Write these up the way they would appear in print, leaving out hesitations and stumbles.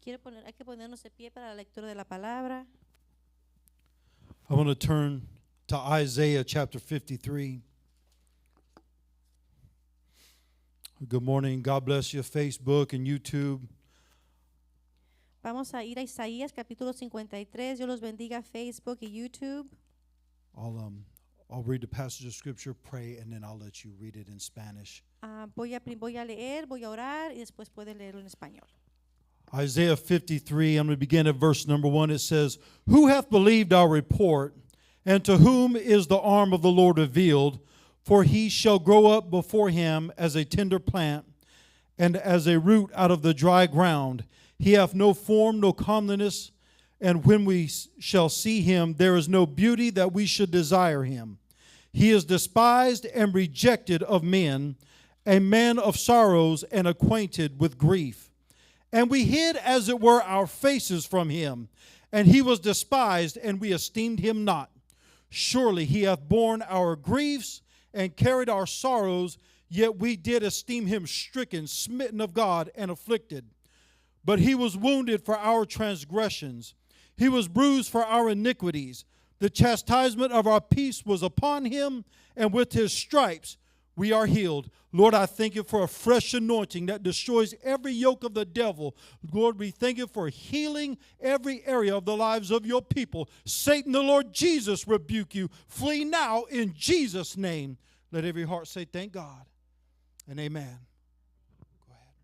Hay que ponernos de pie para la lectura de la palabra. I want to turn to Isaiah chapter 53. Good morning. God bless you, Facebook and YouTube. Vamos a ir a Isaías capítulo 53. Dios los bendiga, Facebook y YouTube. I'll read the passage of scripture, pray, and then I'll let you read it in Spanish. Voy a leer, voy a orar y después puede leerlo en español. Isaiah 53, I'm going to begin at verse number 1. It says, "Who hath believed our report, and to whom is the arm of the Lord revealed? For he shall grow up before him as a tender plant, and as a root out of the dry ground. He hath no form, no comeliness, and when we shall see him, there is no beauty that we should desire him. He is despised and rejected of men, a man of sorrows and acquainted with grief. And we hid, as it were, our faces from him. And he was despised, and we esteemed him not. Surely he hath borne our griefs and carried our sorrows, yet we did esteem him stricken, smitten of God, and afflicted. But he was wounded for our transgressions. He was bruised for our iniquities. The chastisement of our peace was upon him, and with his stripes we are healed." Lord, I thank you for a fresh anointing that destroys every yoke of the devil. Lord, we thank you for healing every area of the lives of your people. Satan, the Lord Jesus, rebuke you. Flee now in Jesus' name. Let every heart say, thank God and amen. Go ahead.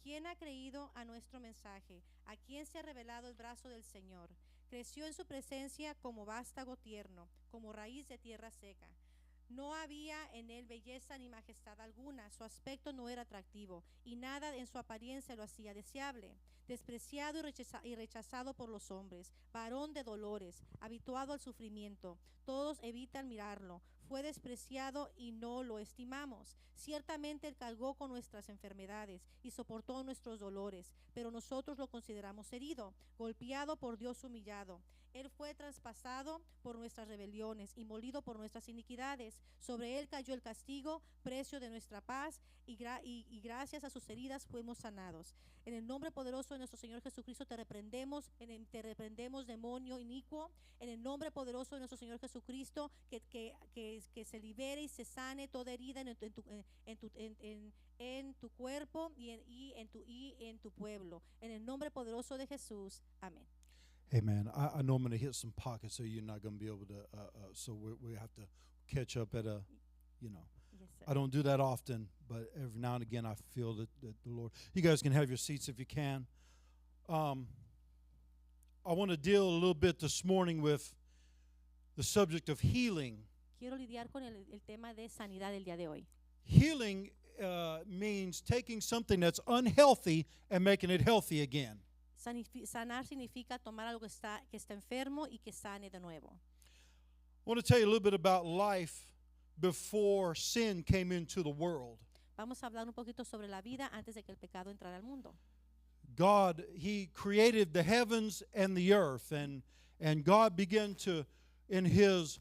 ¿Quién ha creído a nuestro mensaje? ¿A quién se ha revelado el brazo del Señor? Creció en su presencia como vástago tierno, como raíz de tierra seca. No había en él belleza ni majestad alguna, su aspecto no era atractivo, y nada en su apariencia lo hacía deseable. Despreciado y rechazado por los hombres, varón de dolores, habituado al sufrimiento, todos evitan mirarlo. Fue despreciado y no lo estimamos. Ciertamente él cargó con nuestras enfermedades y soportó nuestros dolores, pero nosotros lo consideramos herido, golpeado por Dios, humillado. Él fue traspasado por nuestras rebeliones y molido por nuestras iniquidades. Sobre él cayó el castigo, precio de nuestra paz, y gracias a sus heridas fuimos sanados. En el nombre poderoso de nuestro Señor Jesucristo te reprendemos, demonio inicuo. En el nombre poderoso de nuestro Señor Jesucristo, que se libere y se sane toda herida en tu cuerpo y en tu pueblo. En el nombre poderoso de Jesús. Amén. Amen. I know I'm going to hit some pockets, so you're not going to be able to, so we have to catch up at a, Yes, sir. I don't do that often, but every now and again I feel that the Lord. You guys can have your seats if you can. I want to deal a little bit this morning with the subject of healing. Quiero lidiar con el tema de sanidad el día de hoy. Healing means taking something that's unhealthy and making it healthy again. Sanar significa tomar algo que está enfermo y que sane de nuevo. I want to tell you a little bit about life before sin came into the world. Vamos a hablar un poquito sobre la vida antes de que el pecado entrara al mundo. God, He created the heavens and the earth, and God began to, in His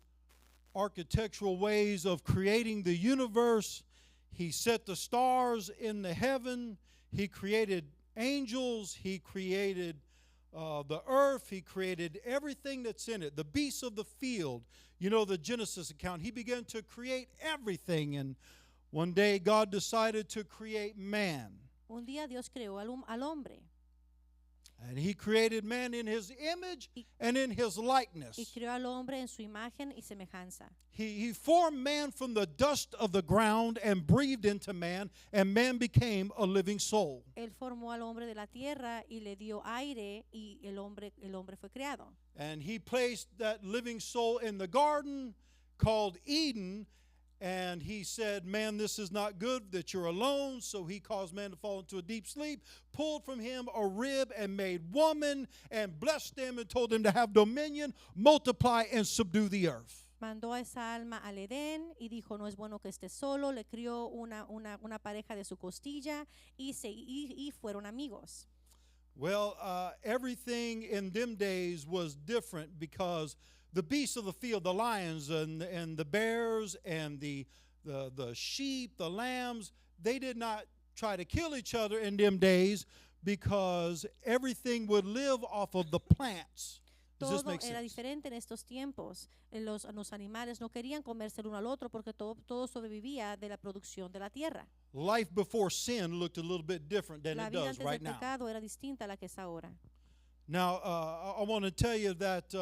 architectural ways of creating the universe, He set the stars in the heaven, He created angels, He created the earth, He created everything that's in it, the beasts of the field. You know the Genesis account. He began to create everything, and one day God decided to create man. Un día Dios creó al hombre. And He created man in His image and in His likeness. Y creó al hombre en su imagen y semejanza. He formed man from the dust of the ground and breathed into man, and man became a living soul. Él formó al hombre de la tierra y le dio aire y el hombre fue creado. And He placed that living soul in the garden called Eden, and He said, man, this is not good that you're alone. So He caused man to fall into a deep sleep, pulled from him a rib and made woman, and blessed them and told them to have dominion, multiply, and subdue the earth. Mandó a esa alma al Edén y dijo, no es bueno que esté solo. Le crió una pareja de su costilla y fueron amigos. Well, everything in them days was different because the beasts of the field, the lions and the bears and the the sheep, the lambs, they did not try to kill each other in them days because everything would live off of the plants. Does this Todo make era sense? diferente en estos tiempos. Los animales no querían comerse el uno al otro porque todo sobrevivía de la producción de la tierra. Life before sin looked a little bit different than La it vida does antes right del now. pecado era distinta a la que es ahora. Now, I want to tell you that,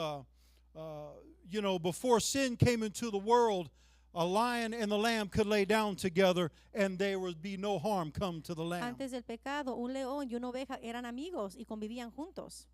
before sin came into the world, a lion and the lamb could lay down together and there would be no harm come to the lamb. Antes del pecado, un león y una oveja eran amigos y convivían juntos.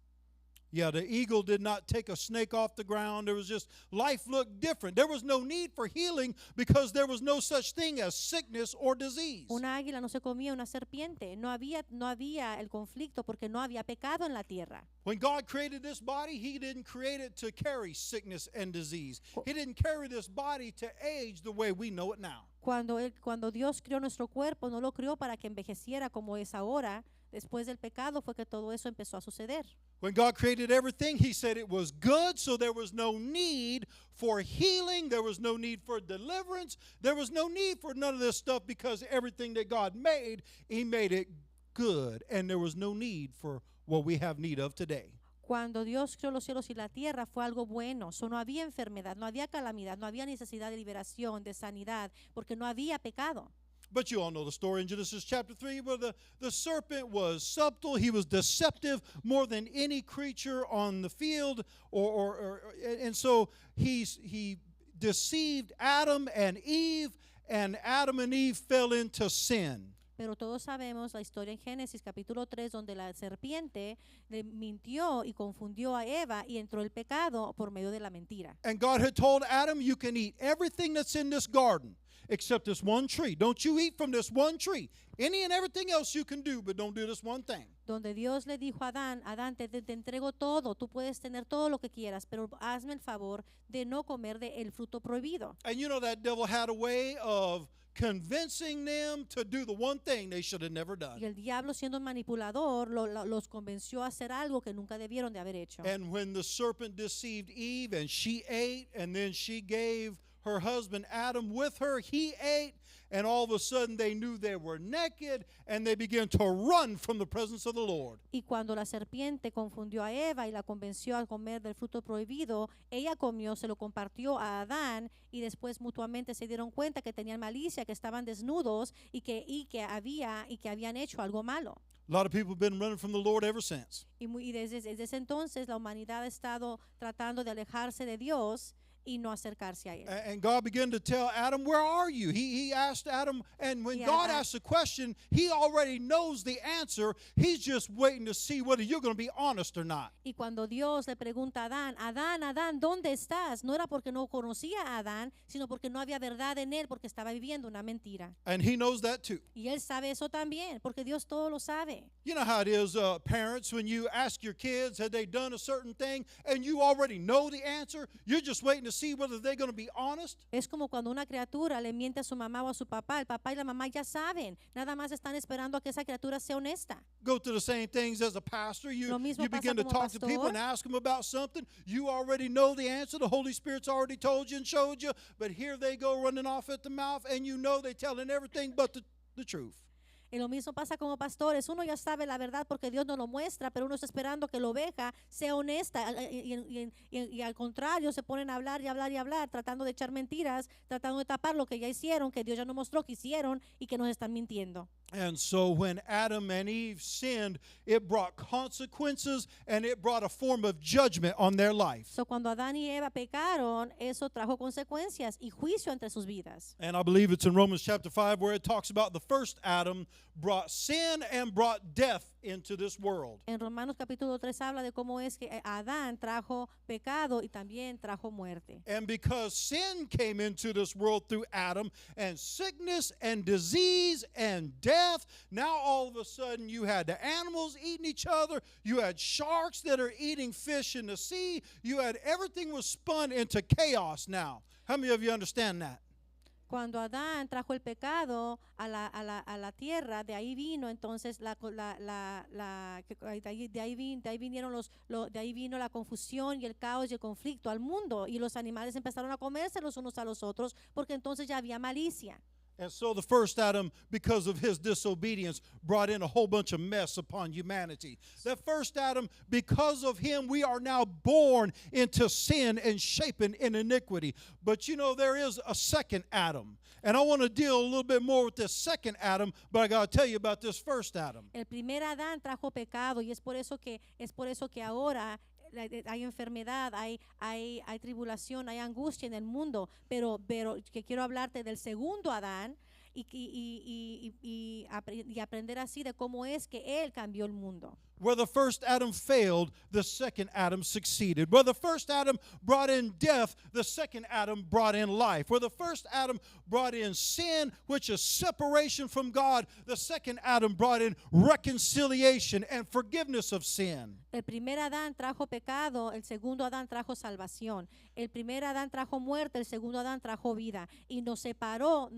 Yeah, the eagle did not take a snake off the ground. There was just, life looked different. There was no need for healing because there was no such thing as sickness or disease. Una águila no se comía una serpiente. No había el conflicto porque no había pecado en la tierra. When God created this body, He didn't create it to carry sickness and disease. He didn't carry this body to age the way we know it now. Cuando Dios creó nuestro cuerpo, no lo creó para que envejeciera como es ahora. Después del pecado fue que todo eso empezó a suceder. When God created everything, He said it was good, so there was no need for healing. There was no need for deliverance. There was no need for none of this stuff because everything that God made, He made it good. And there was no need for what we have need of today. Cuando Dios creó los cielos y la tierra fue algo bueno. No había enfermedad, no había calamidad, no había necesidad de liberación, de sanidad, porque no había pecado. But you all know the story in Genesis chapter 3 where the serpent was subtle. He was deceptive more than any creature on the field. And so he deceived Adam and Eve, and Adam and Eve fell into sin. Pero todos sabemos la historia en Génesis capítulo 3 donde la serpiente le mintió y confundió a Eva y entró el pecado por medio de la mentira. And God had told Adam, you can eat everything that's in this garden except this one tree. Don't you eat from this one tree. Any and everything else you can do, but don't do this one thing. Donde Dios le dijo a Adán, te entrego todo, tú puedes tener todo lo que quieras, pero hazme el favor de no comer del fruto prohibido. And you know that devil had a way of convincing them to do the one thing they should have never done. Y el diablo, siendo un manipulador, los convenció a hacer algo que nunca debieron de haber hecho. And when the serpent deceived Eve and she ate, and then she gave her husband Adam with her, he ate, and all of a sudden they knew they were naked and they began to run from the presence of the Lord. Y cuando la serpiente confundió a Eva y la convenció a comer del fruto prohibido, ella comió, se lo compartió a Adán y después mutuamente se dieron cuenta que tenían malicia, que estaban desnudos y que habían hecho algo malo. A lot of people have been running from the Lord ever since. Y desde ese entonces la humanidad ha estado tratando de alejarse de Dios y no acercarse a él. And God began to tell Adam, where are you? He asked Adam, and when Yeah, God asks a question, He already knows the answer. He's just waiting to see whether you're going to be honest or not. Y cuando Dios le pregunta a Adán, ¿dónde estás? No era porque no conocía a Adán, sino porque no había verdad en él, porque estaba viviendo una mentira. And He knows that too. Y él sabe eso también, porque Dios todo lo sabe. You know how it is, parents, when you ask your kids, have they done a certain thing, and you already know the answer, you're just waiting to see whether they're going to be honest. Es como cuando una criatura le miente a su mamá o a su papá. El papá y la mamá ya saben. Nada más están esperando a que esa criatura sea honesta. Go through the same things as a pastor. You Lo mismo begin pasa to como talk to people pastor. and ask them about something. You already know the answer. The Holy Spirit's already told you and showed you. But here they go running off at the mouth, and you know they're telling everything but the truth. Y lo mismo pasa como pastores. Uno ya sabe la verdad porque Dios nos lo muestra, pero uno está esperando que la oveja sea honesta. Y al contrario, se ponen a hablar y hablar y hablar, tratando de echar mentiras, tratando de tapar lo que ya hicieron, que Dios ya nos mostró que hicieron y que nos están mintiendo. And so when Adam and Eve sinned, it brought consequences and it brought a form of judgment on their life. So, cuando Adán y Eva pecaron, eso trajo consecuencias y juicio entre sus vidas. And I believe it's in Romans chapter 5 where it talks about the first Adam brought sin and brought death into this world. En Romanos capítulo 3 habla de cómo es que Adán trajo pecado y también trajo muerte. And because sin came into this world through Adam, and sickness and disease and death, now all of a sudden you had the animals eating each other, you had sharks that are eating fish in the sea, you had everything was spun into chaos now. How many of you understand that? Cuando Adán trajo el pecado a la tierra, de ahí vino entonces de ahí vino la confusión y el caos y el conflicto al mundo, y los animales empezaron a comerse los unos a los otros porque entonces ya había malicia. And so the first Adam, because of his disobedience, brought in a whole bunch of mess upon humanity. The first Adam, because of him, we are now born into sin and shapen in iniquity. But you know, there is a second Adam. And I want to deal a little bit more with this second Adam, but I got to tell you about this first Adam. El primer Adán trajo pecado, y es por eso que ahora hay enfermedad, hay tribulación, hay angustia en el mundo, pero que quiero hablarte del segundo Adán y aprender así de cómo es que él cambió el mundo. Where the first Adam failed, the second Adam succeeded. Where the first Adam brought in death, the second Adam brought in life. Where the first Adam brought in sin, which is separation from God, the second Adam brought in reconciliation and forgiveness of sin. El primer Adán trajo pecado, el segundo Adán trajo salvación. El primer Adán trajo muerte, el segundo Adán trajo vida, y nos separó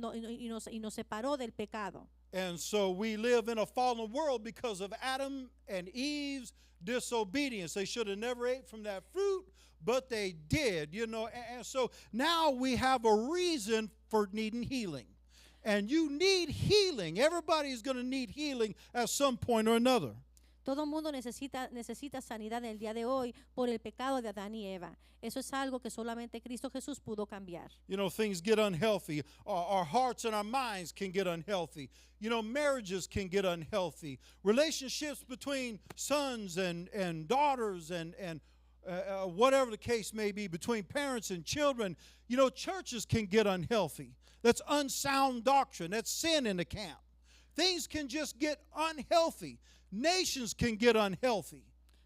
del pecado. And so we live in a fallen world because of Adam and Eve's disobedience. They should have never ate from that fruit, but they did, you know. And so now we have a reason for needing healing. And you need healing. Everybody is going to need healing at some point or another. Todo el mundo necesita sanidad en el día de hoy por el pecado de Adán y Eva. Eso es algo que solamente Cristo Jesús pudo cambiar. You know, things get unhealthy. Our hearts and our minds can get unhealthy. You know, marriages can get unhealthy. Relationships between sons and daughters and whatever the case may be, between parents and children. You know, churches can get unhealthy. That's unsound doctrine. That's sin in the camp. Things can just get unhealthy. Nations can get unhealthy.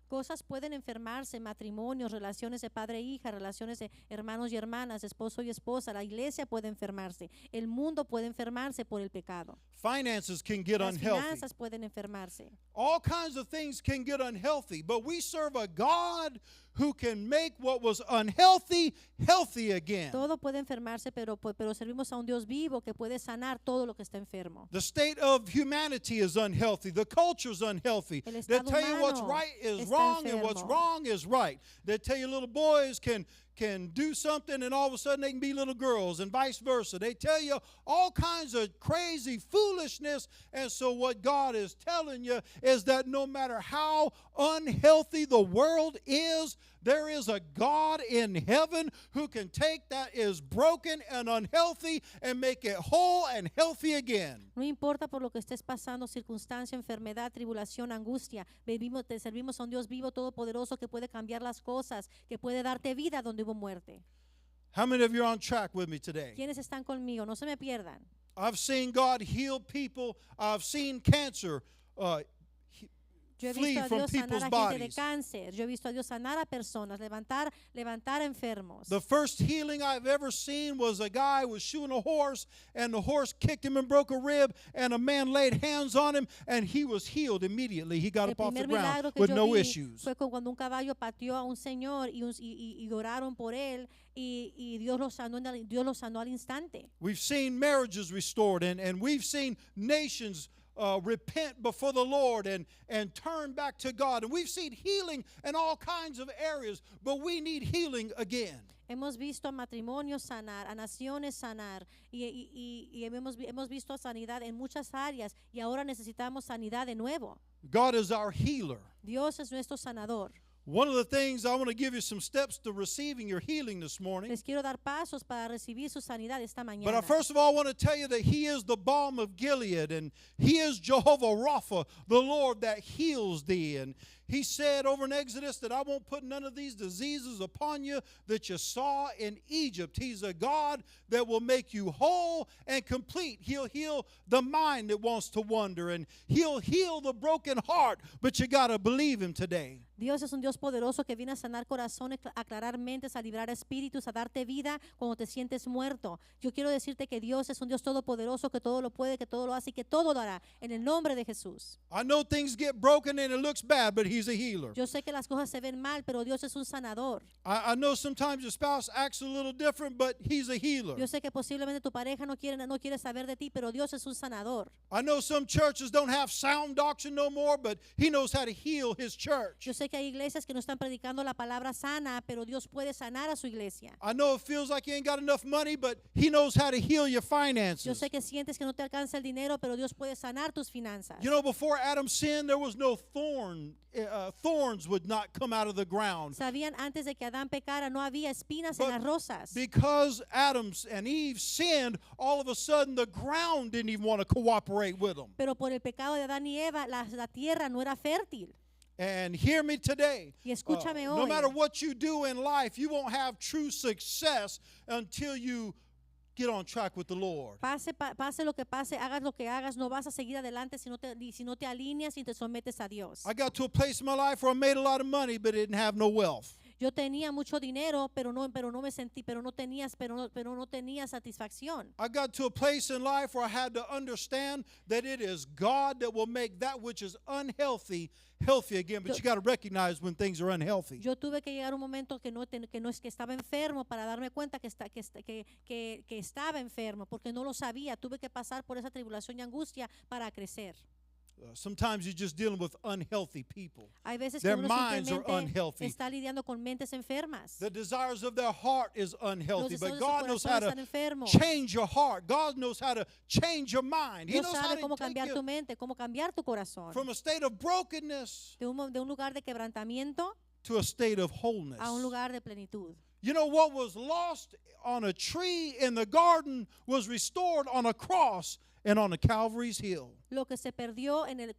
Cosas pueden enfermarse, matrimonios, relaciones de padre e hija, relaciones de hermanos y hermanas, esposo y esposa. La iglesia puede enfermarse. El mundo puede enfermarse por el pecado. Finances can get Las unhealthy. finanzas pueden enfermarse. All kinds of things can get unhealthy, but we serve a God who can make what was unhealthy healthy again. Todo puede enfermarse, pero servimos a un Dios vivo que puede sanar todo lo que está enfermo. The state of humanity is unhealthy. The culture is unhealthy. El They estado tell you what's humano right is está wrong and what's enfermo. wrong is right. They tell you little boys can do something and all of a sudden they can be little girls and vice versa. They tell you all kinds of crazy foolishness. And so what God is telling you is that no matter how unhealthy the world is, there is a God in heaven who can take that is broken and unhealthy and make it whole and healthy again. No importa por lo que estés pasando, circunstancia, enfermedad, tribulación, angustia, servimos a un Dios vivo, todopoderoso, que puede cambiar las cosas, que puede darte vida donde hubo muerte. How many of you are on track with me today? ¿Quiénes están conmigo? No se me pierdan. I've seen God heal people. I've seen cancer Yo he flee visto a from Dios sanar people's a gente de bodies. cáncer. Yo he visto a Dios sanar a personas, levantar enfermos. The first healing I've ever seen was a guy was shoeing a horse, and the horse kicked him and broke a rib, and a man laid hands on him, and he was healed immediately. He got El up off the primer ground milagro que with yo no vi issues. fue cuando un caballo pateó a un señor y oraron por él y Dios lo sanó al instante. We've seen marriages restored, and we've seen nations repent before the Lord and turn back to God. And we've seen healing in all kinds of areas, but we need healing again. Hemos visto matrimonios sanar, a naciones sanar y hemos visto sanidad en muchas áreas y ahora necesitamos sanidad de nuevo. God is our healer. Dios es nuestro sanador. One of the things I want to give you some steps to receiving your healing this morning. Les quiero dar pasos para recibir su sanidad esta mañana. But first of all, I want to tell you that He is the balm of Gilead, and He is Jehovah Rapha, the Lord that heals thee. And He said over in Exodus that I won't put none of these diseases upon you that you saw in Egypt. He's a God that will make you whole and complete. He'll heal the mind that wants to wander, and He'll heal the broken heart, but you got to believe Him today. Dios es un Dios poderoso que viene a sanar corazones, a aclarar mentes, a librar espíritus, a darte vida cuando te sientes muerto. Yo quiero decirte que Dios es un Dios todopoderoso, que todo lo puede, que todo lo hace y que todo lo hará en el nombre de Jesús. I know things get broken and it looks bad, but He's a healer. Yo sé que las cosas se ven mal, pero Dios es un sanador. I know sometimes your spouse acts a little different, but He's a healer. Yo sé que posiblemente tu pareja no quiere saber de ti, pero Dios es un sanador. I know some churches don't have sound doctrine no more, but He knows how to heal His church. Yo sé que hay iglesias que no están predicando la palabra sana, pero Dios puede sanar a su iglesia. I know it feels like you ain't got enough money, but He knows how to heal your Yo finances. sé que sientes que no te alcanza el dinero, pero Dios puede sanar tus finanzas. You know, before Adam sinned, there was no thorns would not come out of the ground. Sabían antes de que Adán pecara, no había espinas But en las rosas. because Adam and Eve sinned, all of a sudden the ground didn't even want to cooperate with them. Pero por el pecado de Adán y Eva, la tierra no era fértil. And hear me today. Y escúchame No hoy. matter what you do in life, you won't have true success until you get on track with the Lord. Pase lo que pase, hagas lo que hagas, no vas a seguir adelante si no te alineas y te sometes a Dios. I got to a place in my life where I made a lot of money but didn't have no wealth. Yo tenía mucho dinero, pero no tenía satisfacción. I got to a place in life where I had to understand that it is God that will make that which is unhealthy healthy again. But you got to recognize when things are unhealthy. Yo tuve que llegar a un momento que estaba enfermo para darme cuenta que estaba enfermo, porque no lo sabía. Tuve que pasar por esa tribulación y angustia para crecer. Sometimes you're just dealing with unhealthy people. Hay veces que Their uno minds are simplemente unhealthy. está lidiando con mentes enfermas. The desires of their heart is unhealthy, Los but deseos de su God knows corazón how to están enfermos. change your heart. God knows how to change your mind. He Dios knows how sabe to cómo take cambiar you tu mente, cómo cambiar tu corazón. from a state of brokenness De un lugar de quebrantamiento to a state of wholeness. a un lugar de plenitud. You know, what was lost on a tree in the garden was restored on a cross and on a Calvary's hill. Lo que se perdió en el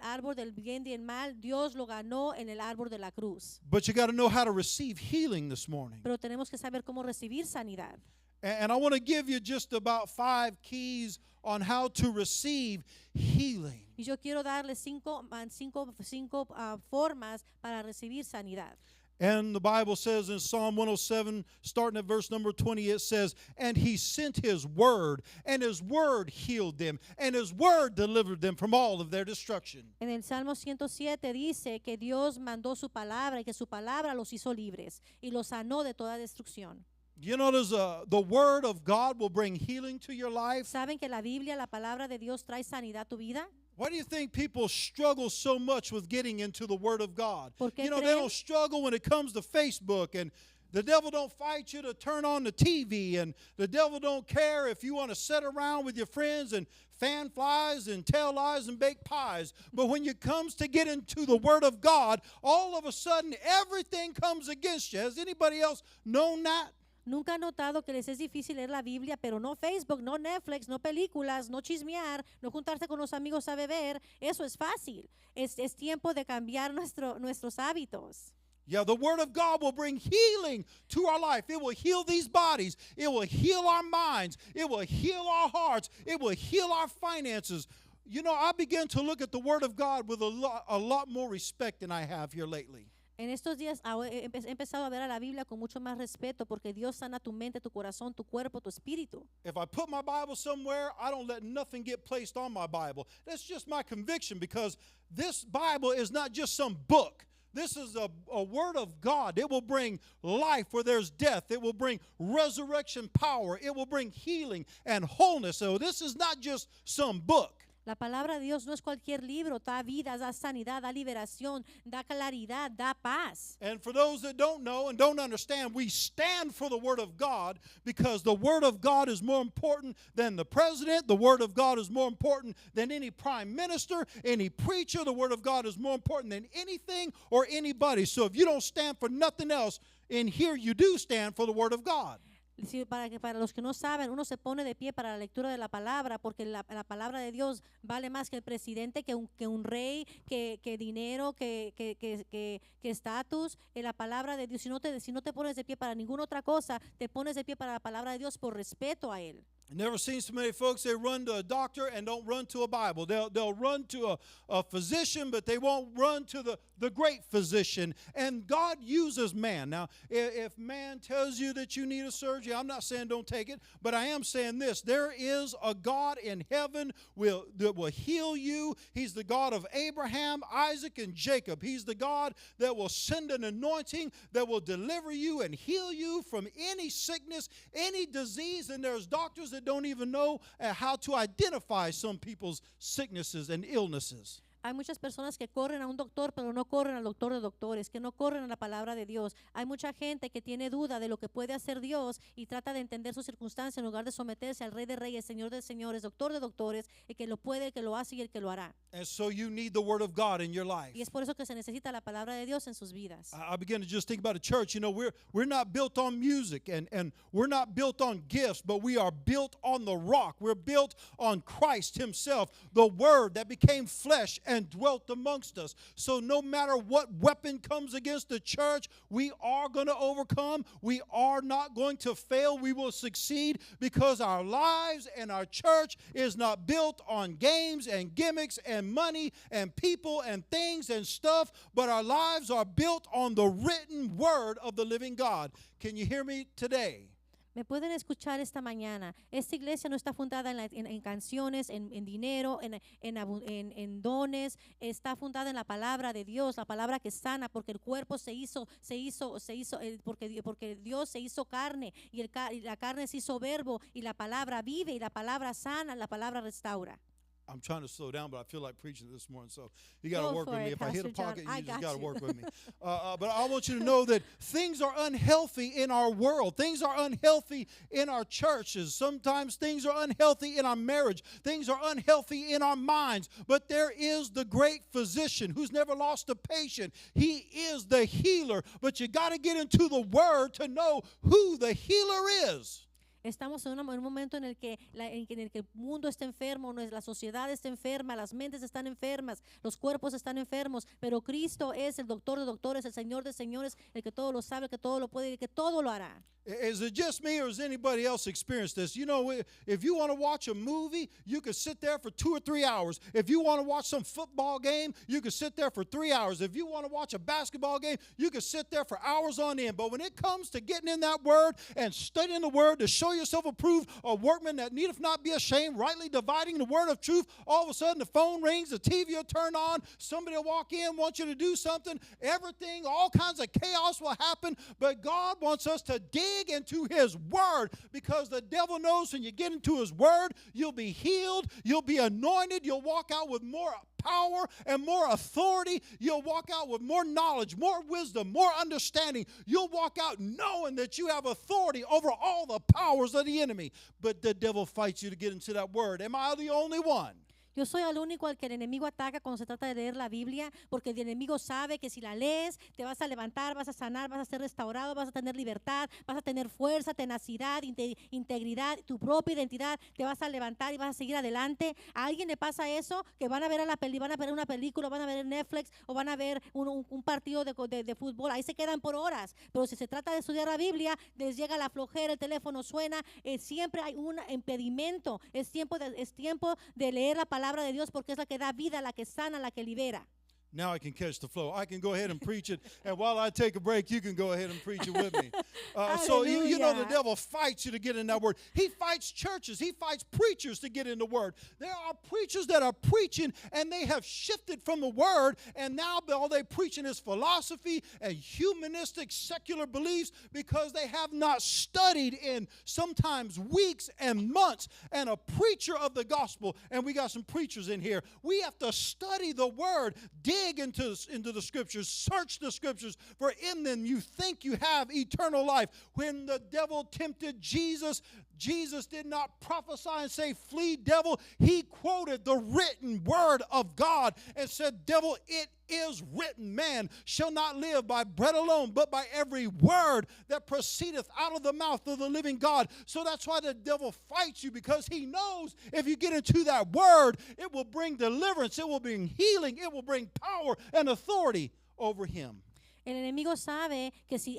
árbol del bien y el mal, Dios lo ganó en el árbol de la cruz. But you got to know how to receive healing this morning. Pero tenemos que saber cómo recibir sanidad. And I want to give you just about 5 keys on how to receive healing. Y yo quiero darle cinco formas para recibir sanidad. And the Bible says in Psalm 107, starting at verse number 20, it says, "And He sent His word, and His word healed them, and His word delivered them from all of their destruction." En el Salmo 107 dice que Dios mandó su palabra y que su palabra los hizo libres y los sanó de toda destrucción. You know, the word of God will bring healing to your life. ¿Saben que la Biblia, la palabra de Dios, trae sanidad a tu vida? Why do you think people struggle so much with getting into the Word of God? ¿Por qué You know, they creen? don't struggle when it comes to Facebook, and the devil don't fight you to turn on the TV, and the devil don't care if you want to sit around with your friends and fan flies and tell lies and bake pies. But when it comes to get into the Word of God, all of a sudden everything comes against you. Has anybody else known that? Nunca han notado que les es difícil leer la Biblia, pero no Facebook, no Netflix, no películas, no chismear, no juntarse con los amigos a beber. Eso es fácil. Es tiempo de cambiar nuestros hábitos. Yeah, the Word of God will bring healing to our life. It will heal these bodies. It will heal our minds. It will heal our hearts. It will heal our finances. You know, I began to look at the Word of God with a lot more respect than I have here lately. En estos días he empezado a ver a la Biblia con mucho más respeto porque Dios sana tu mente, tu corazón, tu cuerpo, tu espíritu. If I put my Bible somewhere, I don't let nothing get placed on my Bible. That's just my conviction, because this Bible is not just some book. This is a word of God. It will bring life where there's death. It will bring resurrection power. It will bring healing and wholeness. So this is not just some book. La palabra de Dios no es cualquier libro, da vida, da sanidad, da liberación, da claridad, da paz. And for those that don't know and don't understand, we stand for the Word of God, because the Word of God is more important than the president. The Word of God is more important than any prime minister, any preacher. The Word of God is more important than anything or anybody. So if you don't stand for nothing else, in here you do stand for the Word of God. Sí, para los que no saben, uno se pone de pie para la lectura de la palabra, porque la palabra de Dios vale más que el presidente, que un rey, que dinero, que estatus. La palabra de Dios, si no te pones de pie para ninguna otra cosa, te pones de pie para la palabra de Dios por respeto a Él. I never seen so many folks, they run to a doctor and don't run to a Bible. They'll run to a physician, but they won't run to the great physician. And God uses man. Now, if man tells you that you need a surgery, I'm not saying don't take it, but I am saying this. There is a God in heaven that will heal you. He's the God of Abraham, Isaac, and Jacob. He's the God that will send an anointing that will deliver you and heal you from any sickness, any disease. And there's doctors that don't even know how to identify some people's sicknesses and illnesses. Hay muchas personas que corren a un doctor, pero no corren al doctor de doctores, que no corren a la palabra de Dios. Hay mucha gente que tiene duda de lo que puede hacer Dios y trata de entender sus circunstancias en lugar de someterse al Rey de Reyes, Señor de Señores, Doctor de Doctores, el que lo puede, el que lo hace y el que lo hará. And so you need the Word of God in your life. Y es por eso que se necesita la palabra de Dios en sus vidas. I begin to just think about a church. You know, we're not built on music and we're not built on gifts, but we are built on the rock. We're built on Christ Himself, the Word that became flesh and dwelt amongst us. So no matter what weapon comes against the church, we are going to overcome. We are not going to fail. We will succeed because our lives and our church is not built on games and gimmicks and money and people and things and stuff, but our lives are built on the written word of the living God. Can you hear me today? Me pueden escuchar esta mañana. Esta iglesia no está fundada en canciones, en dinero, en dones. Está fundada en la palabra de Dios, la palabra que sana, porque el cuerpo porque Dios se hizo carne y la carne se hizo verbo y la palabra vive y la palabra sana, la palabra restaura. I'm trying to slow down, but I feel like preaching this morning, so you got to Go work for with me. it, If I hit a Pastor John. pocket, I you just got got to you. work with me. But I want you to know that things are unhealthy in our world. Things are unhealthy in our churches. Sometimes things are unhealthy in our marriage. Things are unhealthy in our minds. But there is the great physician who's never lost a patient. He is the healer. But you got to get into the Word to know who the healer is. Estamos en un momento en el que el mundo está enfermo, la sociedad está enferma, las mentes están enfermas, los cuerpos están enfermos, pero Cristo es el doctor de doctores, el Señor de señores, el que todo lo sabe, el que todo lo puede y el que todo lo hará. Is it just me or has anybody else experienced this? You know, if you want to watch a movie, you could sit there for 2 or 3 hours. If you want to watch some football game, you could sit there for 3 hours. If you want to watch a basketball game, you could sit there for hours on end. But when it comes to getting in that Word and studying the Word to show yourself approved, a workman that needeth not be ashamed, rightly dividing the word of truth, all of a sudden the phone rings, the TV will turn on, somebody will walk in, want you to do something, everything, all kinds of chaos will happen. But God wants us to dig into His Word, because the devil knows when you get into His Word, you'll be healed, you'll be anointed, you'll walk out with more power and more authority. You'll walk out with more knowledge, more wisdom, more understanding. You'll walk out knowing that you have authority over all the powers of the enemy. But the devil fights you to get into that Word. Am I the only one? Yo soy el único al que el enemigo ataca cuando se trata de leer la Biblia, porque el enemigo sabe que si la lees, te vas a levantar, vas a sanar, vas a ser restaurado, vas a tener libertad, vas a tener fuerza, tenacidad, integridad, tu propia identidad, te vas a levantar y vas a seguir adelante. ¿A alguien le pasa eso? Que van a ver una película, van a ver Netflix o van a ver un partido de fútbol, ahí se quedan por horas. Pero si se trata de estudiar la Biblia, les llega la flojera, el teléfono suena, siempre hay un impedimento. Es tiempo de leer la palabra de Dios, porque es la que da vida, la que sana, la que libera. Now I can catch the flow. I can go ahead and preach it. And while I take a break, you can go ahead and preach it with me. So you know the devil fights you to get in that Word. He fights churches. He fights preachers to get in the Word. There are preachers that are preaching and they have shifted from the Word, and now all they preaching is philosophy and humanistic secular beliefs, because they have not studied in sometimes weeks and months. And a preacher of the gospel, and we got some preachers in here, we have to study the Word, dig into the Scriptures, search the Scriptures, for in them you think you have eternal life. When the devil tempted Jesus, Jesus did not prophesy and say, "Flee, devil." He quoted the written Word of God and said, "Devil, it is written, man shall not live by bread alone, but by every word that proceedeth out of the mouth of the living God." So that's why the devil fights you, because he knows if you get into that Word, it will bring deliverance, it will bring healing, it will bring power and authority over him. El enemigo sabe que si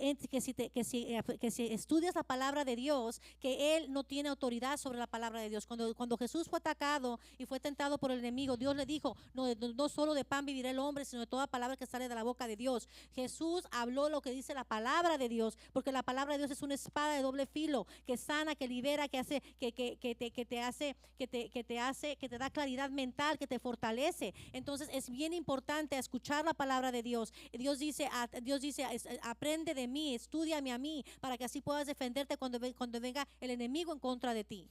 estudias la palabra de Dios, que él no tiene autoridad sobre la palabra de Dios. Cuando Jesús fue atacado y fue tentado por el enemigo, Dios le dijo, no solo de pan vivirá el hombre, sino de toda palabra que sale de la boca de Dios. Jesús habló lo que dice la palabra de Dios, porque la palabra de Dios es una espada de doble filo, que sana, que libera, que hace, que te da claridad mental, que te fortalece. Entonces es bien importante escuchar la palabra de Dios. Dios dice, aprende de mí, estúdiame a mí, para que así puedas defenderte cuando venga el enemigo en contra de ti.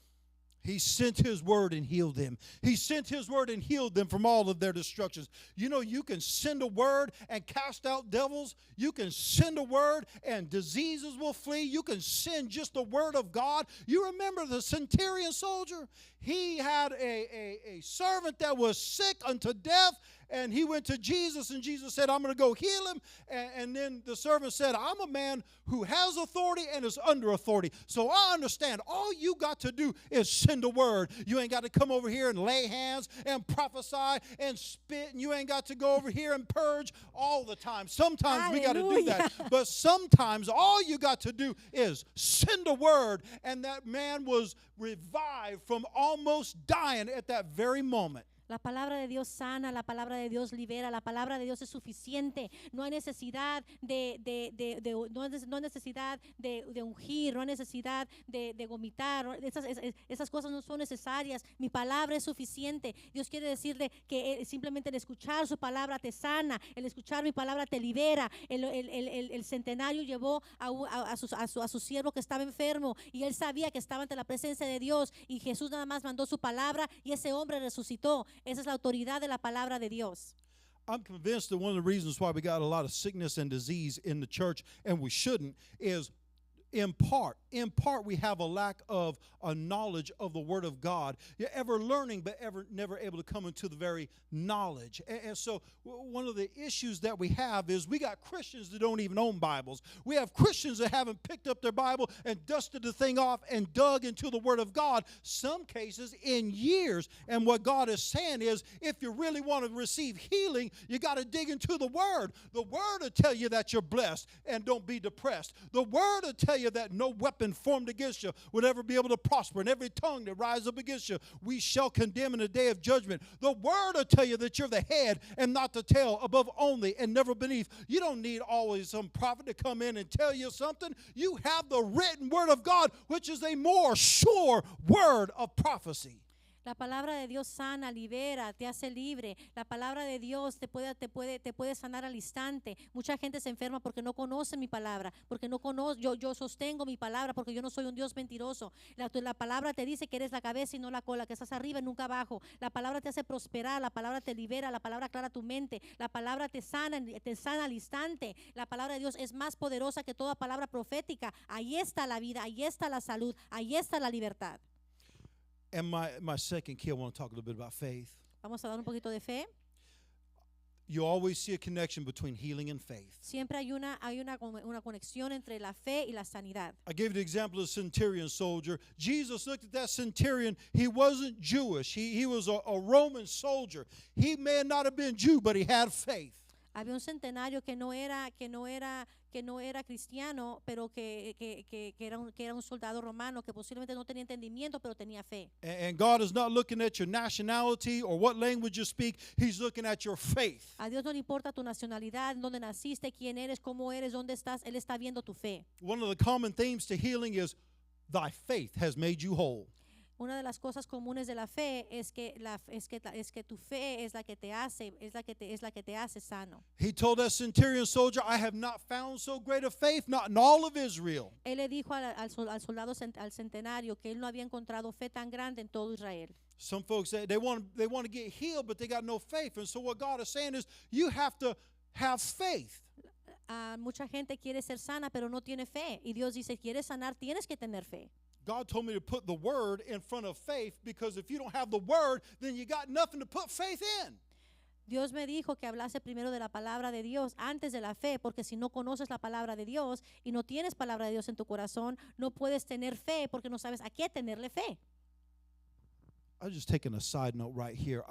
He sent his word and healed them. He sent his word and healed them from all of their destructions. You know, you can send a word and cast out devils. You can send a word and diseases will flee. You can send just the word of God. You remember the centurion soldier? He had a servant that was sick unto death, and he went to Jesus, and Jesus said, I'm going to go heal him. And then the servant said, I'm a man who has authority and is under authority. So I understand. All you got to do is send a word. You ain't got to come over here and lay hands and prophesy and spit, and you ain't got to go over here and purge all the time. Sometimes we got to do that. But sometimes all you got to do is send a word, and that man was revived from almost dying at that very moment. La palabra de Dios sana, la palabra de Dios libera, la palabra de Dios es suficiente. No hay necesidad no hay necesidad de ungir, no hay necesidad de vomitar. Esas cosas no son necesarias. Mi palabra es suficiente. Dios quiere decirle que simplemente el escuchar su palabra te sana, el escuchar mi palabra te libera. El centenario llevó a su siervo que estaba enfermo, y él sabía que estaba ante la presencia de Dios, y Jesús nada más mandó su palabra y ese hombre resucitó. Esa es la autoridad de la palabra de Dios. I'm convinced that one of the reasons why we got a lot of sickness and disease in the church, and we shouldn't, is in part we have a lack of a knowledge of the Word of God. You're ever learning, but never able to come into the very knowledge. And so one of the issues that we have is we got Christians that don't even own Bibles. We have Christians that haven't picked up their Bible and dusted the thing off and dug into the Word of God, some cases in years. And what God is saying is, if you really want to receive healing, you got to dig into the Word. The Word will tell you that you're blessed and don't be depressed. The Word will tell you that no weapon formed against you would ever be able to prosper, and every tongue that rises up against you we shall condemn in the day of judgment. The Word will tell you that you're the head and not the tail, above only and never beneath. You don't need always some prophet to come in and tell you something. You have the written Word of God, which is a more sure word of prophecy. La palabra de Dios sana, libera, te hace libre. La palabra de Dios te puede sanar al instante. Mucha gente se enferma porque no conoce mi palabra, porque no conoce, yo sostengo mi palabra porque yo no soy un Dios mentiroso. La palabra te dice que eres la cabeza y no la cola, que estás arriba y nunca abajo. La palabra te hace prosperar, la palabra te libera, la palabra aclara tu mente, la palabra te sana al instante. La palabra de Dios es más poderosa que toda palabra profética. Ahí está la vida, ahí está la salud, ahí está la libertad. And my second key, I want to talk a little bit about faith. Vamos a dar un poquito de fe. You always see a connection between healing and faith. Siempre hay una conexión entre la fe y la sanidad. I gave you the example of the centurion soldier. Jesus looked at that centurion. He wasn't Jewish. He was a Roman soldier. He may not have been Jew, but he had faith. Había un centenario que no era cristiano, pero que era un soldado romano que posiblemente no tenía entendimiento, pero tenía fe. And God is not looking at your nationality or what language you speak. He's looking at your faith. A Dios no le importa tu nacionalidad, dónde naciste, quién eres, cómo eres, dónde estás. Él está viendo tu fe. One of the common themes to healing is thy faith has made you whole. Una de las cosas comunes de la fe es que tu fe es la que te hace sano. He told that centurion soldier, I have not found so great a faith, not in all of Israel. Él le dijo al soldado, al centenario, que él no había encontrado fe tan grande en todo Israel. Some folks say they want to get healed, but they got no faith. And so what God is saying is, you have to have faith. Mucha gente quiere ser sana, pero no tiene fe. Y Dios dice, quieres sanar, tienes que tener fe. God told me to put the word in front of faith, because if you don't have the word, then you got nothing to put faith in. Dios me dijo que hablase primero de la palabra de Dios antes de la fe, porque si no conoces la palabra de Dios y no tienes palabra de Dios en tu corazón, no puedes tener fe porque no sabes a qué tenerle fe. I'm just taking a side note right here.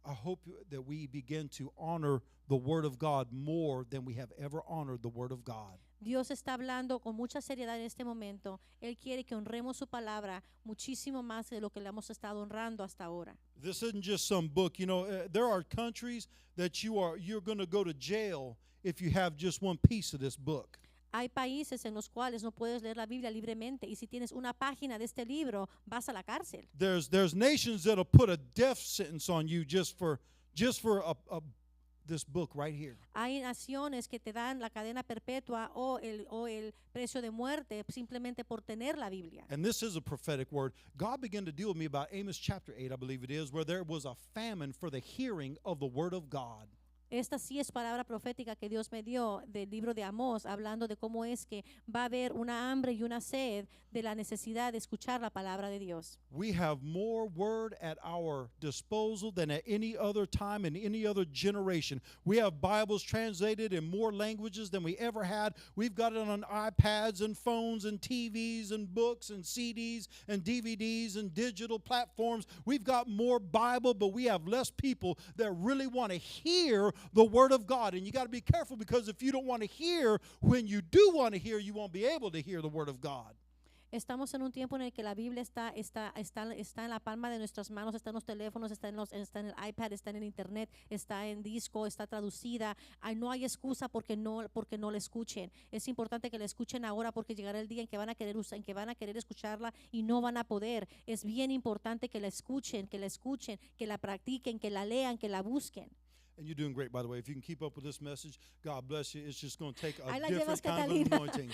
I hope that we begin to honor the Word of God more than we have ever honored the Word of God. Dios está hablando con mucha seriedad en este momento. Él quiere que honremos su palabra muchísimo más de lo que le hemos estado honrando hasta ahora. This isn't just some book. You know, there are countries that you're going to go to jail if you have just one piece of this book. Hay países en los cuales no puedes leer la Biblia libremente y si tienes una página de este libro vas a la cárcel. There's nations that'll put a death sentence on you just for this book right here. Hay naciones que te dan la cadena perpetua o el precio de muerte simplemente por tener la Biblia. And this is a prophetic word. God began to deal with me about Amos chapter 8, I believe it is, where there was a famine for the hearing of the word of God. Esta sí es palabra profética que Dios me dio del libro de Amós, hablando de cómo es que va a haber una hambre y una sed de la necesidad de escuchar la palabra de Dios. We have more word at our disposal than at any other time in any other generation. We have Bibles translated in more languages than we ever had. We've got it on iPads and phones and TVs and books and CDs and DVDs and digital platforms. We've got more Bible, but we have less people that really want to hear the Word of God. And you got to be careful, because if you don't want to hear, when you do want to hear, you won't be able to hear the Word of God. Estamos en un tiempo en el que la Biblia está en la palma de nuestras manos, está en los teléfonos, está en el iPad, está en el internet, está en disco, está traducida. No hay excusa porque no la escuchen. Es importante que la escuchen ahora, porque llegará el día en que van a querer escucharla y no van a poder. Es bien importante que la escuchen, que la practiquen, que la lean, que la busquen. And you're doing great, by the way. If you can keep up with this message, God bless you. It's just going to take a Ahí la llevas, different kind of Catalina. anointing.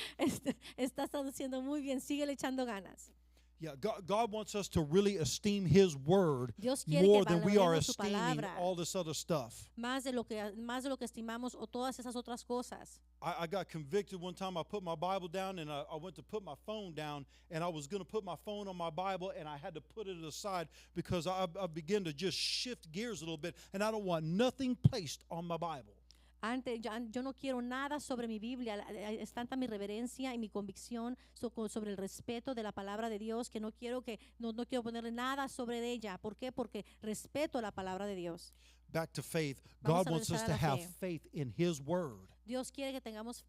Estás traduciendo muy bien. Síguele echando ganas. Yeah, God wants us to really esteem His Word Dios quiere more que than we are valoremos su esteeming palabra. all this other stuff. Más de lo que estimamos o todas esas otras cosas. I got convicted one time. I put my Bible down, and I went to put my phone down, and I was going to put my phone on my Bible, and I had to put it aside because I began to just shift gears a little bit, and I don't want nothing placed on my Bible. Antes, yo no quiero nada sobre mi Biblia. Es tanta mi reverencia y mi convicción sobre el respeto de la palabra de Dios que no quiero ponerle nada sobre ella. ¿Por qué? Porque respeto la palabra de Dios. Back to faith. Vamos God a wants us regresar a to la have fe. faith in His Word. Dios quiere que tengamos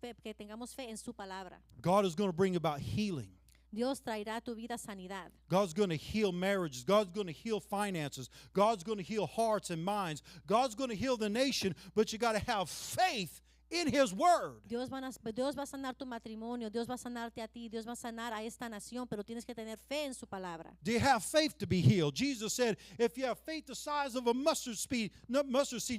fe en su palabra. God is going to bring about healing. Dios traerá a tu vida sanidad. God's going to heal marriages. God's going to heal finances. God's going to heal hearts and minds. God's going to heal the nation, but you got to have faith in His Word. Dios va a sanar tu matrimonio, Dios va a sanarte a ti, Dios va a sanar a esta nación, pero tienes que tener fe en su palabra. Do you have faith to be healed? Jesus said, if you have faith the size of a mustard seed,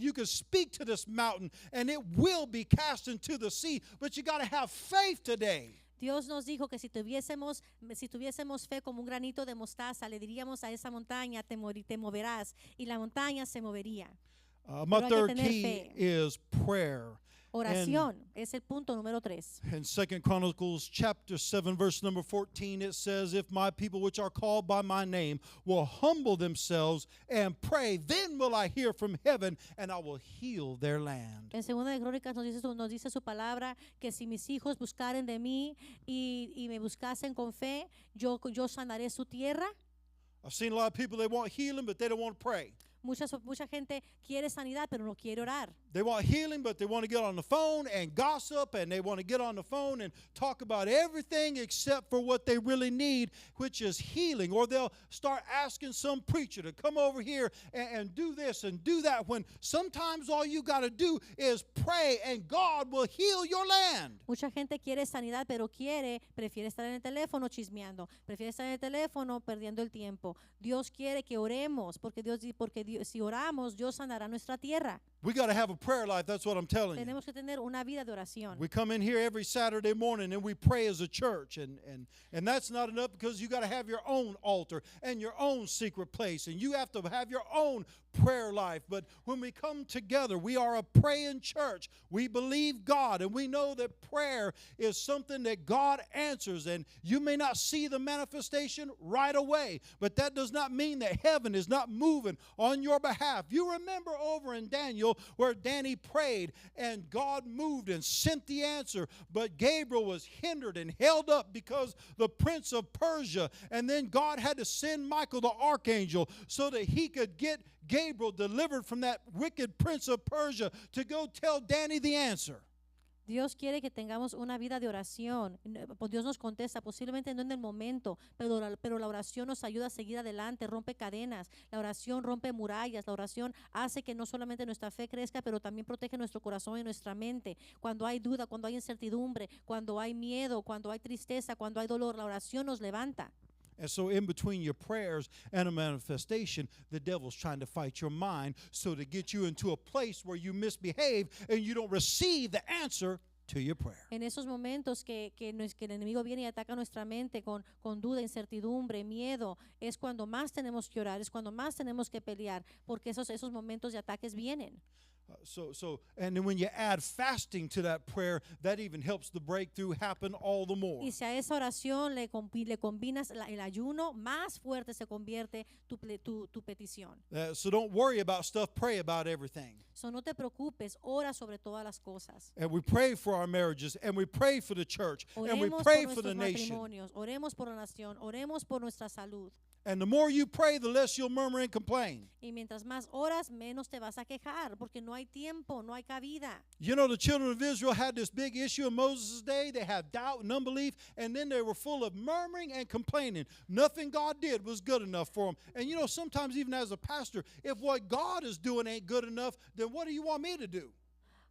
you can speak to this mountain and it will be cast into the sea. But you got to have faith today. Dios nos dijo que si tuviésemos fe como un granito de mostaza, le diríamos a esa montaña, te moverás, y la montaña se movería. My Pero hay que third tener key fe. is prayer. Oración es el punto número 3. In 2 Chronicles chapter 7, verse number 14, it says, if my people which are called by my name will humble themselves and pray, then will I hear from heaven and I will heal their land. En 2 de Crónicas nos dice su palabra que si mis hijos buscaren de mí y me buscasen con fe, yo sanaré su tierra. I've seen a lot of people, they want healing, but they don't want to pray. Mucha gente quiere sanidad, pero no quiere orar. They want healing, but they want to get on the phone and gossip, and they want to get on the phone and talk about everything except for what they really need, which is healing. Or they'll start asking some preacher to come over here and do this and do that, when sometimes all you got to do is pray and God will heal your land. Mucha gente quiere sanidad, pero prefiere estar en el teléfono chismeando, prefiere estar en el teléfono perdiendo el tiempo. Dios quiere que oremos, porque si oramos, Dios sanará nuestra tierra. We got to have a prayer life, that's what I'm telling you. Tenemos que tener una vida de oración. We come in here every Saturday morning and we pray as a church, and that's not enough, because you got to have your own altar and your own secret place, and you have to have your own prayer life. But when we come together, we are a praying church. We believe God, and we know that prayer is something that God answers, and you may not see the manifestation right away, but that does not mean that heaven is not moving on on your behalf. You remember over in Daniel where Danny prayed and God moved and sent the answer, but Gabriel was hindered and held up because the prince of Persia, and then God had to send Michael the archangel so that he could get Gabriel delivered from that wicked prince of Persia to go tell Danny the answer. Dios quiere que tengamos una vida de oración. Dios nos contesta, posiblemente no en el momento, pero la oración nos ayuda a seguir adelante, rompe cadenas, la oración rompe murallas, la oración hace que no solamente nuestra fe crezca, pero también protege nuestro corazón y nuestra mente. Cuando hay duda, cuando hay incertidumbre, cuando hay miedo, cuando hay tristeza, cuando hay dolor, la oración nos levanta. And so in between your prayers and a manifestation, the devil's trying to fight your mind so to get you into a place where you misbehave and you don't receive the answer to your prayer. En esos momentos que el enemigo viene y ataca nuestra mente con duda, incertidumbre, miedo, es cuando más tenemos que orar, es cuando más tenemos que pelear, porque esos momentos de ataques vienen. And then when you add fasting to that prayer, that even helps the breakthrough happen all the more. Y si a esa oración le combinas el ayuno, más fuerte se convierte tu petición. So don't worry about stuff, pray about everything. So no te preocupes, ora sobre todas las cosas. And we pray for our marriages, and we pray for the church, and we Oremos pray por for the nuestros nation. matrimonios, oremos por la nación, oremos por nuestra salud. And the more you pray, the less you'll murmur and complain. Y mientras más oras, menos te vas a quejar, porque no hay tiempo, no hay cabida. You know, the children of Israel had this big issue in Moses' day. They had doubt and unbelief, and then they were full of murmuring and complaining. Nothing God did was good enough for them. And you know, sometimes even as a pastor, if what God is doing ain't good enough, then what do you want me to do?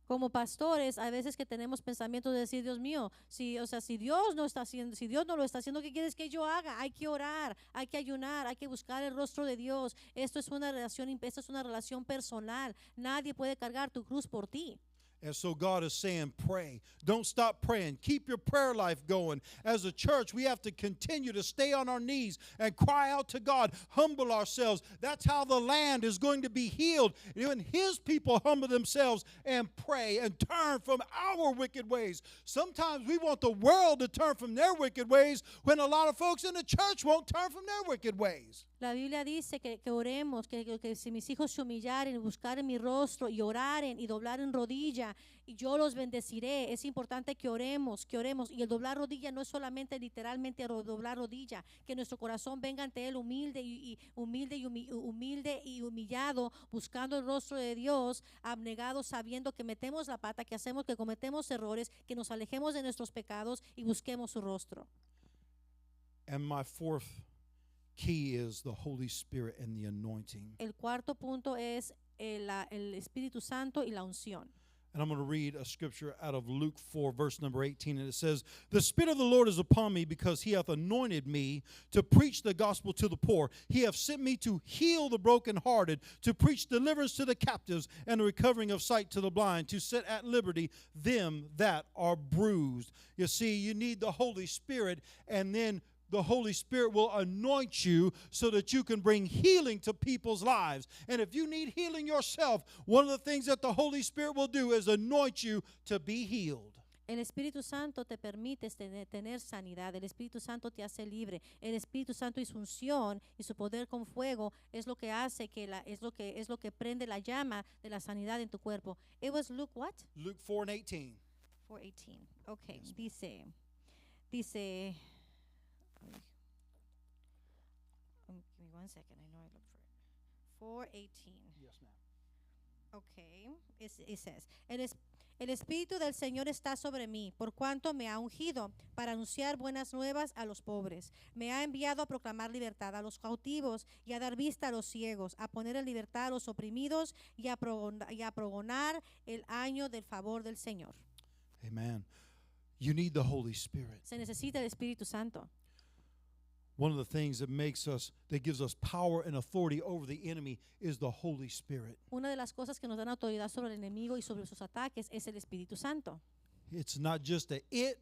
Como pastores, hay veces que tenemos pensamientos de decir, Dios mío, si Dios no está haciendo, si Dios no lo está haciendo, ¿qué quieres que yo haga? Hay que orar, hay que ayunar, hay que buscar el rostro de Dios. Esto es una relación personal. Nadie puede cargar tu cruz por ti. And so God is saying, pray. Don't stop praying. Keep your prayer life going. As a church, we have to continue to stay on our knees and cry out to God, humble ourselves. That's how the land is going to be healed. When His people humble themselves and pray and turn from our wicked ways. Sometimes we want the world to turn from their wicked ways when a lot of folks in the church won't turn from their wicked ways. La Biblia dice que oremos, que si mis hijos se humillaren y buscaren mi rostro y oraren y doblaren rodilla, y yo los bendeciré. Es importante que oremos. Y el doblar rodilla no es solamente literalmente doblar rodilla, que nuestro corazón venga ante Él humilde y humillado, buscando el rostro de Dios, abnegado, sabiendo que metemos la pata, que hacemos, que cometemos errores, que nos alejemos de nuestros pecados y busquemos su rostro. And my fourth key is the Holy Spirit and the anointing. El cuarto punto es el Espíritu Santo y la unción. And I'm going to read a scripture out of Luke 4, verse number 18. And it says, "The Spirit of the Lord is upon me, because He hath anointed me to preach the gospel to the poor. He hath sent me to heal the brokenhearted, to preach deliverance to the captives, and the recovering of sight to the blind, to set at liberty them that are bruised." You see, you need the Holy Spirit, and then the Holy Spirit will anoint you so that you can bring healing to people's lives. And if you need healing yourself, one of the things that the Holy Spirit will do is anoint you to be healed. El Espíritu Santo te permite tener sanidad. El Espíritu Santo te hace libre. El Espíritu Santo y su unción y su poder con fuego es lo que hace es lo que prende la llama de la sanidad en tu cuerpo. It was Luke what? Luke 4 and 18. 4:18. Okay, dice give me 1 second. I know I looked for it. 4:18. Yes, ma'am. Okay. It says, el Espíritu del Señor está sobre mí, por cuanto me ha ungido para anunciar buenas nuevas a los pobres. Me ha enviado a proclamar libertad a los cautivos y a dar vista a los ciegos, a poner en libertad a los oprimidos y a pregonar el año del favor del Señor. Amen. You need the Holy Spirit. Se necesita el Espíritu Santo. One of the things that gives us power and authority over the enemy is the Holy Spirit. Una de las cosas que nos dan autoridad sobre el enemigo y sobre sus ataques es el Espíritu Santo. It's not just a it,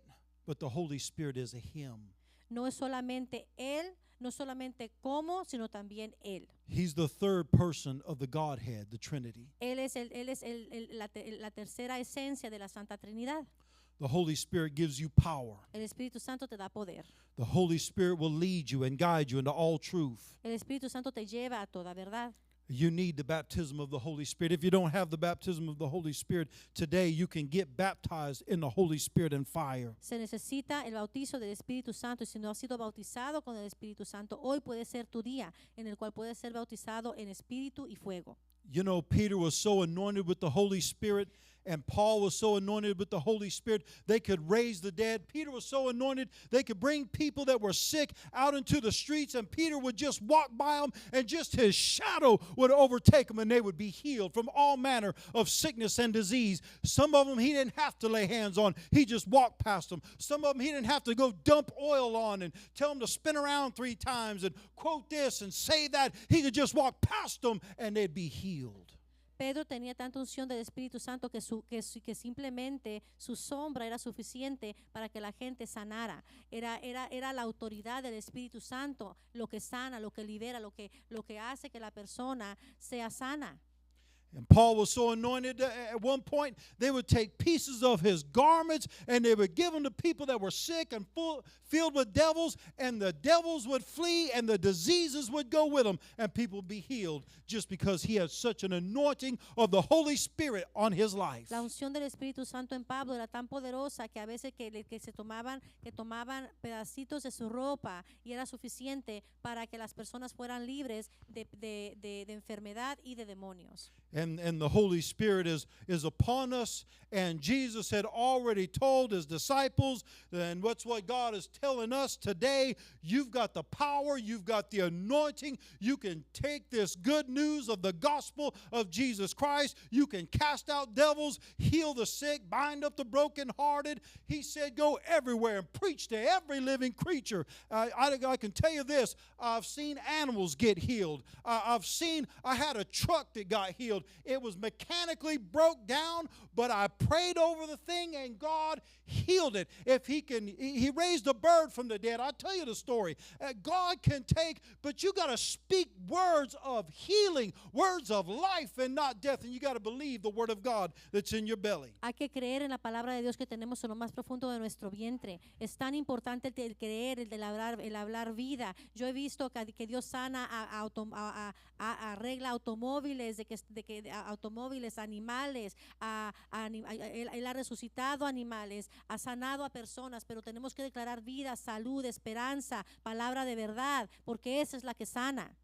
but the Holy Spirit is a him. No es solamente él, no solamente como, sino también él. He's the third person of the Godhead, the Trinity. Él es la tercera esencia de la Santa Trinidad. The Holy Spirit gives you power. El Espíritu Santo te da poder. The Holy Spirit will lead you and guide you into all truth. El Espíritu Santo te lleva a toda verdad. You need the baptism of the Holy Spirit. If you don't have the baptism of the Holy Spirit today, you can get baptized in the Holy Spirit and fire. Se necesita el bautizo del Espíritu Santo y si no has sido bautizado con el Espíritu Santo, hoy puede ser tu día en el cual puedes ser bautizado en espíritu y fuego. You know, Peter was so anointed with the Holy Spirit, and Paul was so anointed with the Holy Spirit, they could raise the dead. Peter was so anointed, they could bring people that were sick out into the streets, and Peter would just walk by them, and just his shadow would overtake them, and they would be healed from all manner of sickness and disease. Some of them he didn't have to lay hands on. He just walked past them. Some of them he didn't have to go dump oil on and tell them to spin around 3 times and quote this and say that. He could just walk past them, and they'd be healed. Pedro tenía tanta unción del Espíritu Santo que simplemente su sombra era suficiente para que la gente sanara. Era la autoridad del Espíritu Santo lo que sana, lo que libera, lo que hace que la persona sea sana. And Paul was so anointed at one point, they would take pieces of his garments and they would give them to people that were sick and filled with devils, and the devils would flee and the diseases would go with them, and people would be healed just because he had such an anointing of the Holy Spirit on his life. La unción del Espíritu Santo en Pablo era tan poderosa que a veces que tomaban pedacitos de su ropa y era suficiente para que las personas fueran libres de enfermedad y de demonios. And the Holy Spirit is upon us, and Jesus had already told his disciples, and what's what God is telling us today, you've got the power, you've got the anointing, you can take this good news of the gospel of Jesus Christ, you can cast out devils, heal the sick, bind up the brokenhearted. He said go everywhere and preach to every living creature. I can tell you this, I've seen animals get healed. I had a truck that got healed. It was mechanically broke down, but I prayed over the thing and God healed it. If he raised a bird from the dead. I'll tell you the story. God can take, but you got to speak words of healing, words of life and not death, and you got to believe the word of God that's in your belly. Hay que creer en la palabra de Dios que tenemos en lo más profundo de nuestro vientre. Es tan importante el creer, el hablar vida. Yo he visto que Dios sana, arregla automóviles, automóviles, animales, Él ha resucitado animales, ha sanado a personas, pero tenemos que declarar vida, salud, esperanza, palabra de verdad, porque esa es la que sana.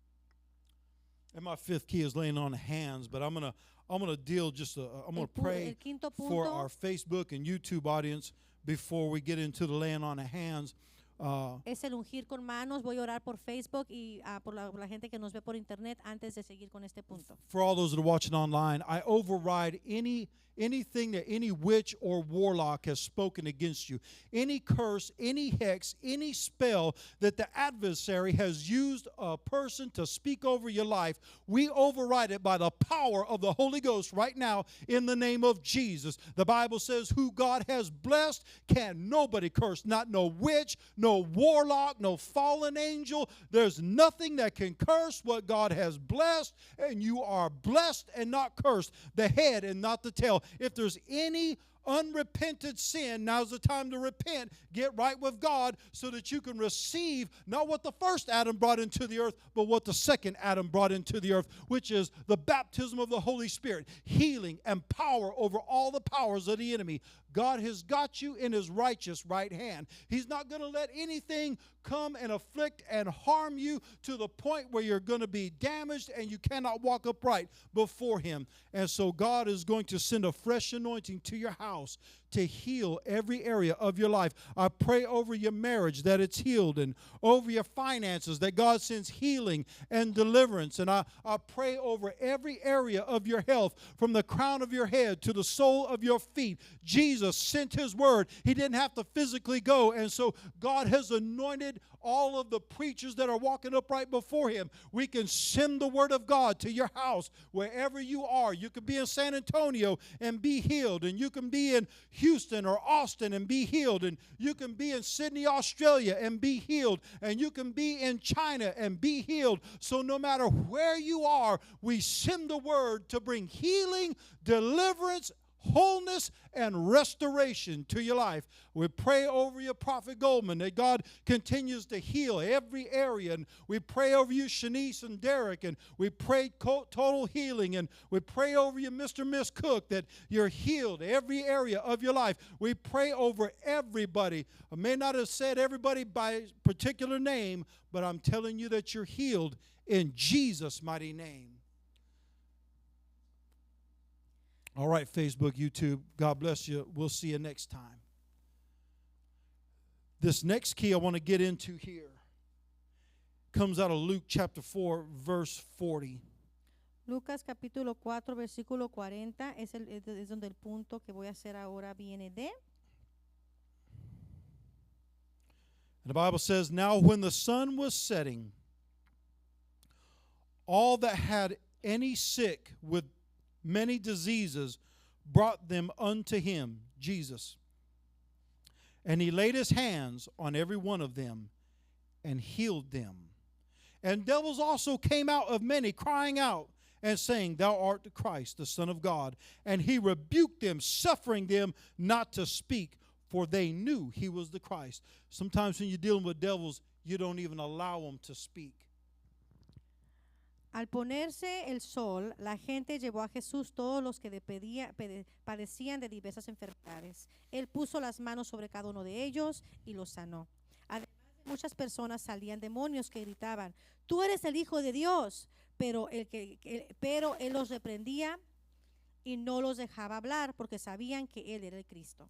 And my 5th key is laying on hands, but I'm gonna deal I'm gonna pray for our Facebook and YouTube audience before we get into the laying on of hands. Es el ungir con manos. Voy a orar por Facebook y por la gente que nos ve por internet antes de seguir con este punto. For all those that are watching online, I override anything that any witch or warlock has spoken against you. Any curse, any hex, any spell that the adversary has used a person to speak over your life, we override it by the power of the Holy Ghost right now in the name of Jesus. The Bible says, who God has blessed can nobody curse. Not no witch, no warlock, no fallen angel. There's nothing that can curse what God has blessed, and you are blessed and not cursed, the head and not the tail. If there's any unrepented sin, now's the time to repent, get right with God so that you can receive not what the first Adam brought into the earth, but what the second Adam brought into the earth, which is the baptism of the Holy Spirit, healing and power over all the powers of the enemy. God has got you in his righteous right hand. He's not going to let anything come and afflict and harm you to the point where you're going to be damaged and you cannot walk upright before him. And so God is going to send a fresh anointing to your house to heal every area of your life. I pray over your marriage that it's healed, and over your finances that God sends healing and deliverance. And I pray over every area of your health, from the crown of your head to the sole of your feet. Jesus sent his word. He didn't have to physically go, and so God has anointed all of the preachers that are walking upright before him. We can send the word of God to your house wherever you are. You could be in San Antonio and be healed, and you can be in Houston or Austin and be healed, and you can be in Sydney, Australia and be healed, and you can be in China and be healed. So no matter where you are, we send the word to bring healing, deliverance, wholeness and restoration to your life. We pray over you, Prophet Goldman, that God continues to heal every area. And we pray over you, Shanice and Derek, and we pray total healing. And we pray over you, Mr. and Miss Cook, that you're healed every area of your life. We pray over everybody. I may not have said everybody by particular name, but I'm telling you that you're healed in Jesus' mighty name. All right, Facebook, YouTube, God bless you. We'll see you next time. This next key I want to get into here comes out of Luke chapter 4, verse 40. Lucas capítulo 4, versículo 40 es donde el punto que voy a hacer ahora viene de. And the Bible says, "Now when the sun was setting, all that had any sick with many diseases brought them unto him," Jesus. "And he laid his hands on every one of them and healed them. And devils also came out of many, crying out and saying, Thou art the Christ, the Son of God. And he rebuked them, suffering them not to speak, for they knew he was the Christ." Sometimes when you're dealing with devils, you don't even allow them to speak. Al ponerse el sol, la gente llevó a Jesús todos los que padecían de diversas enfermedades. Él puso las manos sobre cada uno de ellos y los sanó. Además, de muchas personas salían demonios que gritaban, "Tú eres el Hijo de Dios", pero él los reprendía y no los dejaba hablar porque sabían que él era el Cristo.